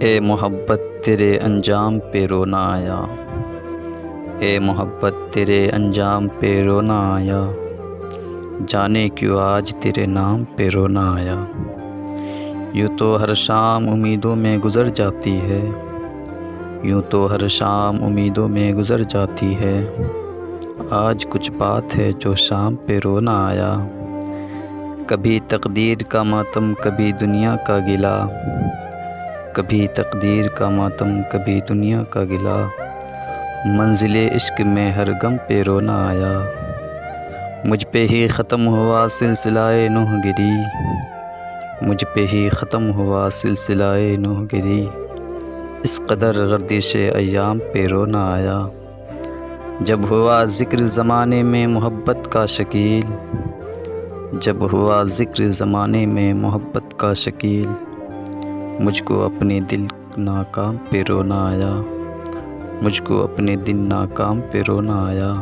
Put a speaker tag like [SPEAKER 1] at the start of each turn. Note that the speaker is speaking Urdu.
[SPEAKER 1] اے محبت تیرے انجام پہ رونا آیا، اے محبت تیرے انجام پہ رونا آیا، جانے کیوں آج تیرے نام پہ رونا آیا۔ یوں تو ہر شام امیدوں میں گزر جاتی ہے، یوں تو ہر شام امیدوں میں گزر جاتی ہے، آج کچھ بات ہے جو شام پہ رونا آیا۔ کبھی تقدیر کا ماتم کبھی دنیا کا گلہ، کبھی تقدیر کا ماتم کبھی دنیا کا گلہ، منزل عشق میں ہر غم پہ رونا آیا۔ مجھ پہ ہی ختم ہوا سلسلہ نوح گری، مجھ پہ ہی ختم ہوا سلسلہ نوح گری، اس قدر گردش ایام پہ رونا آیا۔ جب ہوا ذکر زمانے میں محبت کا شکیل، جب ہوا ذکر زمانے میں محبت کا شکیل، مجھ کو اپنے دل ناکام پہ رونا آیا، مجھ کو اپنے دل ناکام پہ رونا آیا۔